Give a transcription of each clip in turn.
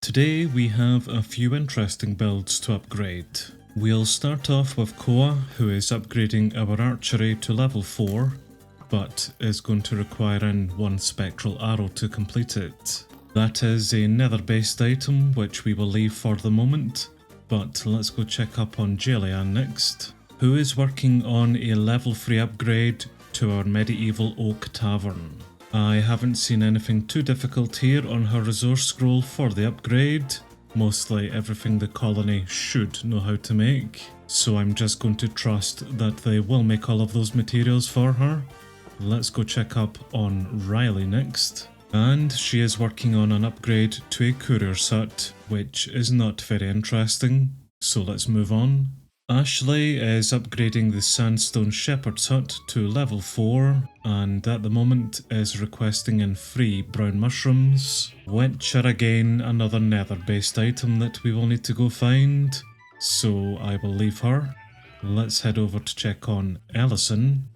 Today we have a few interesting builds to upgrade. We'll start off with Koa, who is upgrading our archery to level 4, but is going to require one spectral arrow to complete it. That is a nether based item which we will leave for the moment, but let's go check up on Jillian next, who is working on a level 3 upgrade to our medieval oak tavern. I haven't seen anything too difficult here on her resource scroll for the upgrade, mostly everything the colony should know how to make, so I'm just going to trust that they will make all of those materials for her. Let's go check up on Riley next, and she is working on an upgrade to a courier's hut, which is not very interesting, so let's move on. Ashley is upgrading the sandstone shepherd's hut to level 4 and at the moment is requesting in 3 brown mushrooms, which are again another nether based item that we will need to go find, so I will leave her. Let's head over to check on Ellison.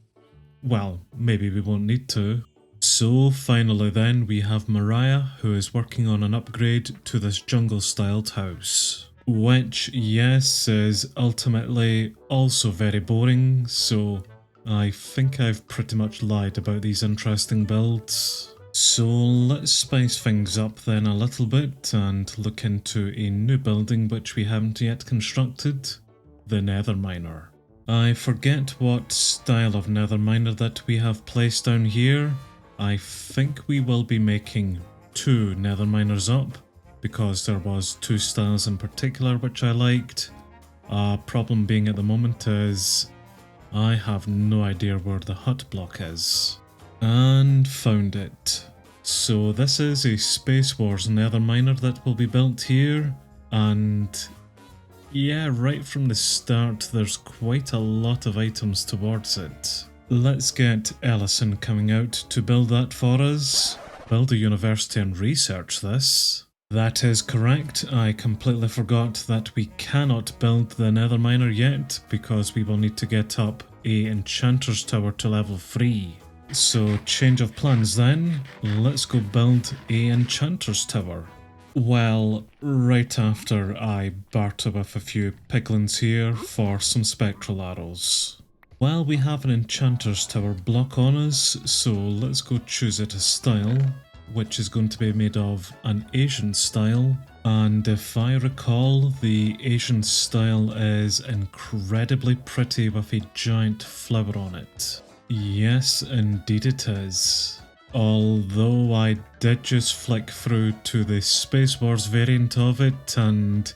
Well, maybe we won't need to. So finally then we have Mariah, who is working on an upgrade to this jungle styled house. Which, yes, is ultimately also very boring, so I think I've pretty much lied about these interesting builds. So let's spice things up then a little bit and look into a new building which we haven't yet constructed, the Nether Miner. I forget what style of Nether Miner that we have placed down here. I think we will be making 2 Nether Miners up, because there was 2 styles in particular which I liked. Problem being at the moment is I have no idea where the hut block is. And found it. So this is a Space Wars Nether Miner that will be built here, and yeah, right from the start there's quite a lot of items towards it. Let's get Ellison coming out to build that for us. Build a university and research this. That is correct, I completely forgot that we cannot build the Nether Miner yet because we will need to get up a Enchanters Tower to level 3. So change of plans then, let's go build a Enchanters Tower. Well, right after I barter with a few piglins here for some spectral arrows. Well, we have an Enchanters Tower block on us, so let's go choose it as style, which is going to be made of an Asian style, and if I recall, the Asian style is incredibly pretty with a giant flower on it. Yes, indeed it is. Although I did just flick through to the Space Wars variant of it, and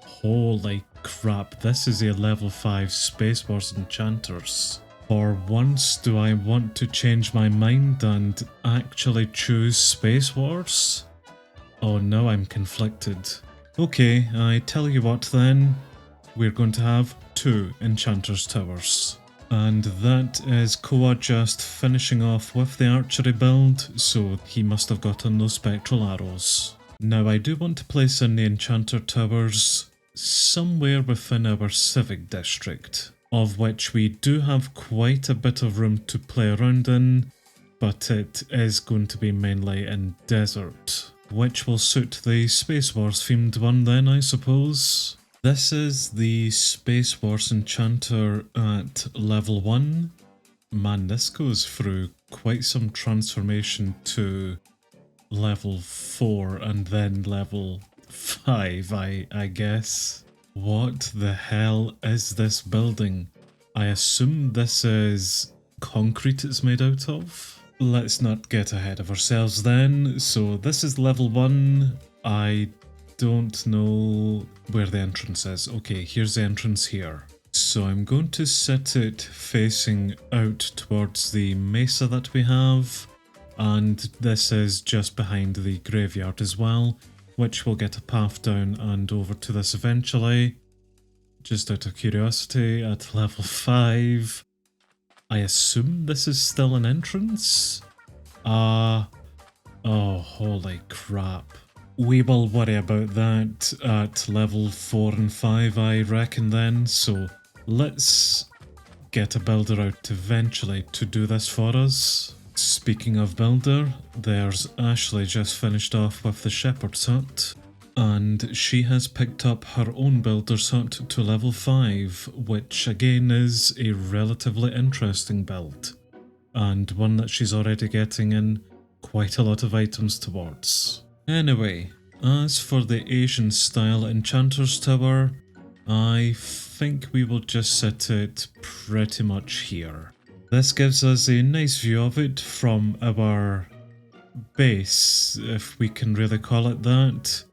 holy crap, this is a level 5 Space Wars Enchanters. For once do I want to change my mind and actually choose Space Wars? Oh no, I'm conflicted. Okay, I tell you what then, we're going to have 2 Enchanters Towers. And that is Koa just finishing off with the archery build, so he must have gotten those spectral arrows. Now I do want to place in the Enchanter Towers somewhere within our civic district, of which we do have quite a bit of room to play around in, but it is going to be mainly in desert, which will suit the Space Wars themed one then, I suppose. This is the Space Wars Enchanter at level 1. Man, this goes through quite some transformation to level 4 and then level 5, I guess. What the hell is this building? I assume this is concrete it's made out of? Let's not get ahead of ourselves then. So this is level 1. I don't know where the entrance is. Okay, here's the entrance here. So I'm going to set it facing out towards the mesa that we have. And this is just behind the graveyard as well, which will get a path down and over to this eventually. Just out of curiosity, at level 5. I assume this is still an entrance? Oh, holy crap. We will worry about that at level 4 and 5, I reckon then, so let's get a builder out eventually to do this for us. Speaking of builder, there's Ashley just finished off with the shepherd's hut. And she has picked up her own builder's hut to level 5, which again is a relatively interesting build, and one that she's already getting in quite a lot of items towards. Anyway, as for the Asian style Enchanters Tower, I think we will just set it pretty much here. This gives us a nice view of it from our base, if we can really call it that.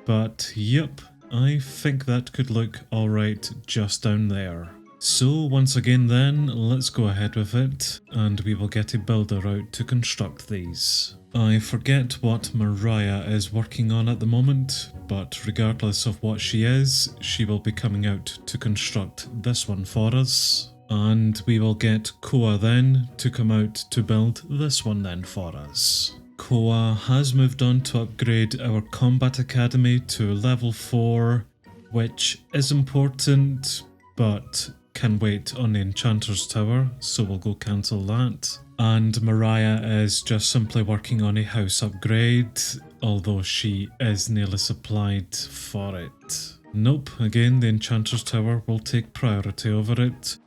But yep, I think that could look alright just down there. So once again then, let's go ahead with it, and we will get a builder out to construct these. I forget what Mariah is working on at the moment, but regardless of what she is, she will be coming out to construct this one for us. And we will get Koa then to come out to build this one then for us. Koa has moved on to upgrade our Combat Academy to level 4, which is important, but can wait on the Enchanters Tower, so we'll go cancel that. And Mariah is just simply working on a house upgrade, although she is nearly supplied for it. Nope, again the Enchanters Tower will take priority over it.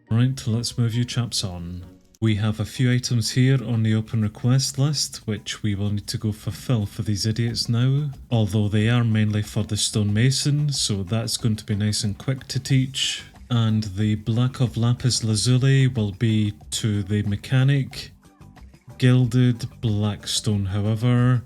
Right, let's move you chaps on. We have a few items here on the open request list, which we will need to go fulfill for these idiots now, although they are mainly for the stonemason, so that's going to be nice and quick to teach. And the Black of Lapis Lazuli will be to the mechanic. Gilded Blackstone, however,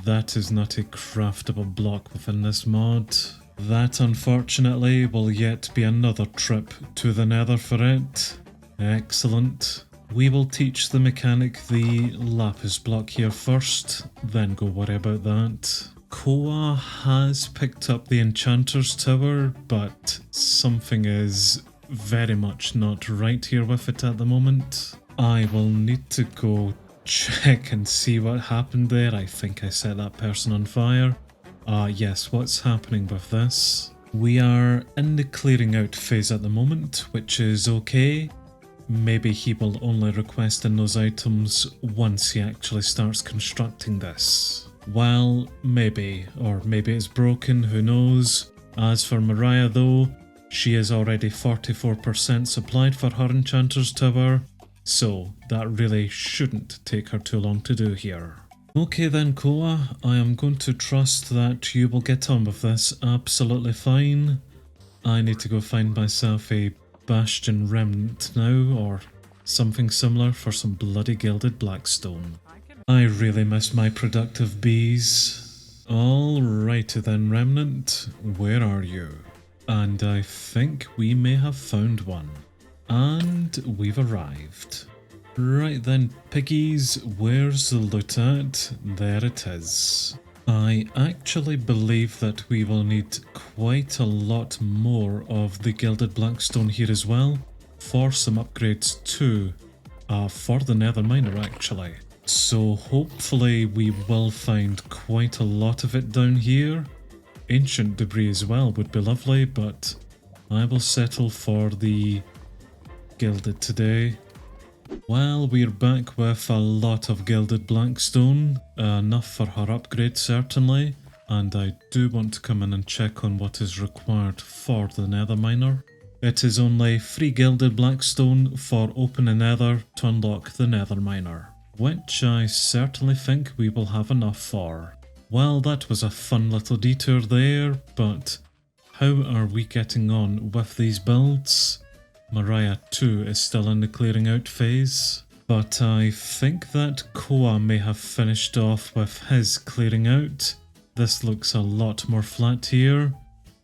that is not a craftable block within this mod. That unfortunately will yet be another trip to the Nether for it. Excellent. We will teach the mechanic the lapis block here first, then go worry about that. Koa has picked up the Enchanters Tower, but something is very much not right here with it at the moment. I will need to go check and see what happened there. I think I set that person on fire. Yes, what's happening with this? We are in the clearing out phase at the moment, which is okay. Maybe he will only request in those items once he actually starts constructing this. Well, maybe, or maybe it's broken, who knows. As for Mariah though, she is already 44% supplied for her Enchanters Tower, so that really shouldn't take her too long to do here. Okay then Koa, I am going to trust that you will get on with this absolutely fine. I need to go find myself a Bastion Remnant now, or something similar for some bloody gilded blackstone. I really miss my productive bees. Alrighty then Remnant, where are you? And I think we may have found one. And we've arrived. Right then piggies, where's the loot at? There it is. I actually believe that we will need quite a lot more of the Gilded Blackstone here as well, for some upgrades too, for the Nether Miner actually. So hopefully we will find quite a lot of it down here. Ancient debris as well would be lovely, but I will settle for the Gilded today. Well, we're back with a lot of Gilded Blackstone, enough for her upgrade certainly, and I do want to come in and check on what is required for the Nether Miner. It is only 3 Gilded Blackstone for open a Nether to unlock the Nether Miner, which I certainly think we will have enough for. Well, that was a fun little detour there, but how are we getting on with these builds? Mariah too is still in the clearing out phase, but I think that Koa may have finished off with his clearing out. This looks a lot more flat here.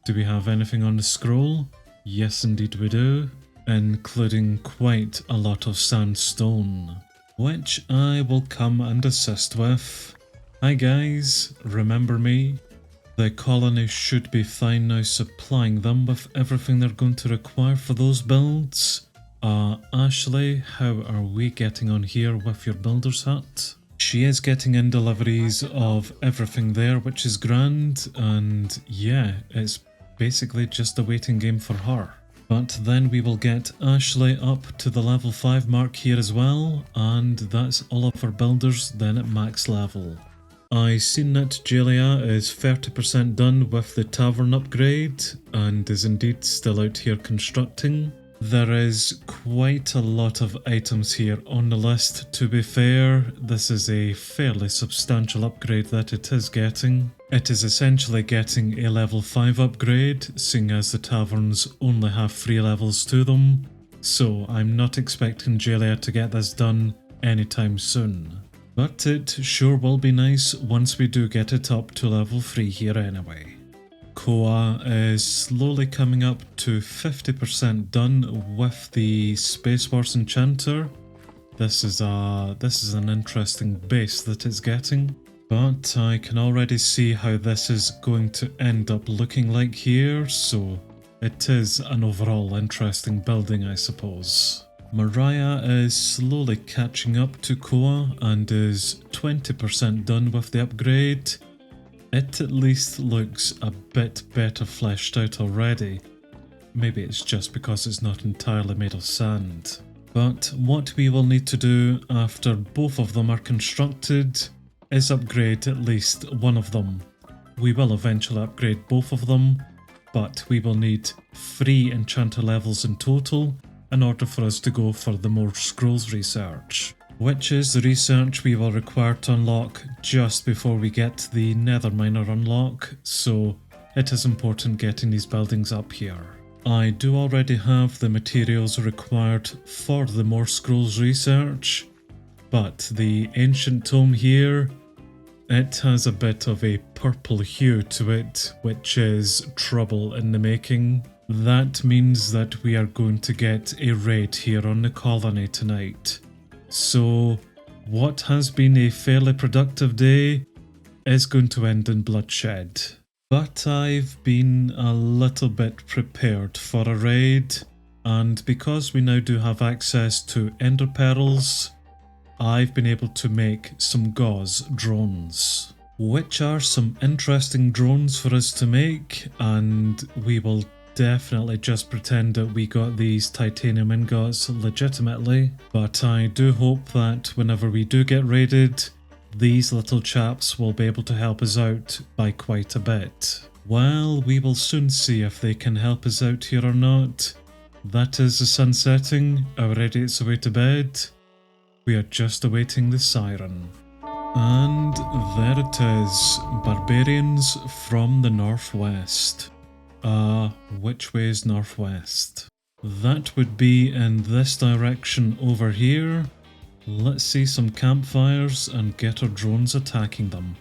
Do we have anything on the scroll? Yes indeed we do, including quite a lot of sandstone, which I will come and assist with. Hi guys, remember me? The colony should be fine now supplying them with everything they're going to require for those builds. Ashley, how are we getting on here with your builder's hut? She is getting in deliveries of everything there, which is grand, and yeah, it's basically just a waiting game for her. But then we will get Ashley up to the level 5 mark here as well, and that's all of our builders then at max level. I seen that Julia is 30% done with the tavern upgrade and is indeed still out here constructing. There is quite a lot of items here on the list. To be fair, this is a fairly substantial upgrade that it is getting. It is essentially getting a level 5 upgrade, seeing as the taverns only have 3 levels to them. So I'm not expecting Julia to get this done anytime soon. But it sure will be nice once we do get it up to level 3 here anyway. Koa is slowly coming up to 50% done with the Space Wars Enchanter. This is an interesting base that it's getting, but I can already see how this is going to end up looking like here, so it is an overall interesting building, I suppose. Mariah is slowly catching up to Koa and is 20% done with the upgrade. It at least looks a bit better fleshed out already. Maybe it's just because it's not entirely made of sand. But what we will need to do after both of them are constructed is upgrade at least one of them. We will eventually upgrade both of them, but we will need 3 enchanter levels in total in order for us to go for the more scrolls research, which is the research we will require to unlock just before we get the Nether Miner unlock, so it is important getting these buildings up here. I do already have the materials required for the more scrolls research, but the ancient tome here, it has a bit of a purple hue to it, which is trouble in the making. That means that we are going to get a raid here on the colony tonight. So what has been a fairly productive day is going to end in bloodshed. But I've been a little bit prepared for a raid, and because we now do have access to ender pearls, I've been able to make some gauze drones, which are some interesting drones for us to make, and we will definitely just pretend that we got these titanium ingots legitimately, but I do hope that whenever we do get raided, these little chaps will be able to help us out by quite a bit. Well, we will soon see if they can help us out here or not. That is the sun setting, already it's away to bed. We are just awaiting the siren. And there it is, barbarians from the northwest. Which way is northwest? That would be in this direction over here. Let's see some campfires and get our drones attacking them.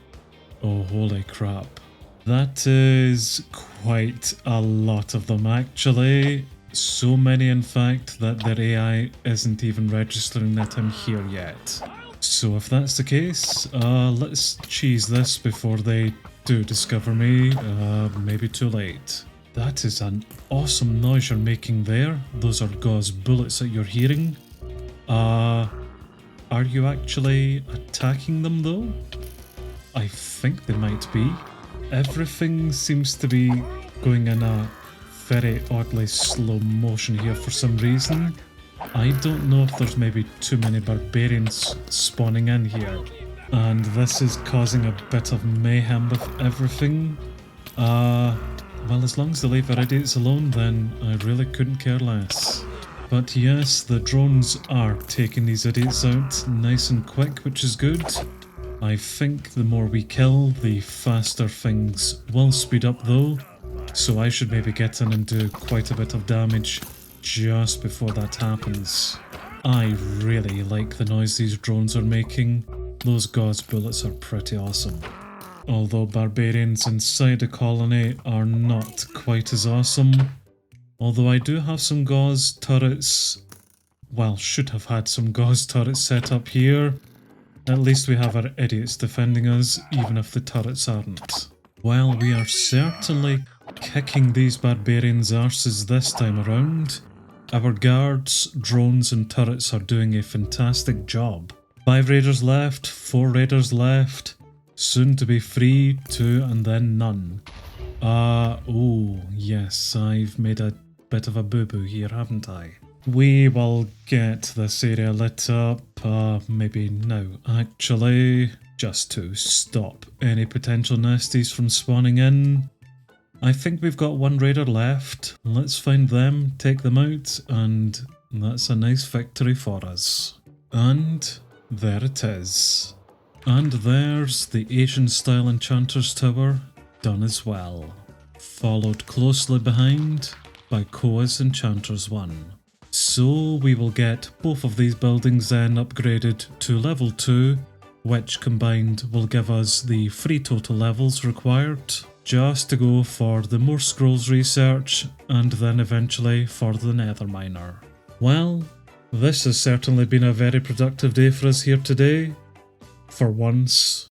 Oh, holy crap. That is quite a lot of them actually. So many in fact that their AI isn't even registering that I'm here yet. So if that's the case, let's cheese this before they do discover me. Maybe too late. That is an awesome noise you're making there. Those are gauze bullets that you're hearing. Are you actually attacking them though? I think they might be. Everything seems to be going in a very oddly slow motion here for some reason. I don't know if there's maybe too many barbarians spawning in here, and this is causing a bit of mayhem with everything. Well, as long as they leave irradiates alone, then I really couldn't care less. But yes, the drones are taking these idiots out nice and quick, which is good. I think the more we kill, the faster things will speed up though, so I should maybe get in and do quite a bit of damage just before that happens. I really like the noise these drones are making. Those gauze bullets are pretty awesome. Although barbarians inside a colony are not quite as awesome. Although I do have some gauze turrets, well, should have had some gauze turrets set up here. At least we have our idiots defending us, even if the turrets aren't. Well, we are certainly kicking these barbarians' arses this time around. Our guards, drones and turrets are doing a fantastic job. 5 raiders left, 4 raiders left, soon to be 3, 2 and then none. Oh yes, I've made a bit of a boo-boo here, haven't I? We will get this area lit up, maybe now actually. just to stop any potential nasties from spawning in. I think we've got one raider left. Let's find them, take them out, and that's a nice victory for us. And there it is. And there's the Asian style Enchanters Tower done as well. Followed closely behind by Koa's Enchanters 1. So we will get both of these buildings then upgraded to level 2, which combined will give us the 3 total levels required, just to go for the more scrolls research and then eventually for the Nether Miner. Well, this has certainly been a very productive day for us here today. For once,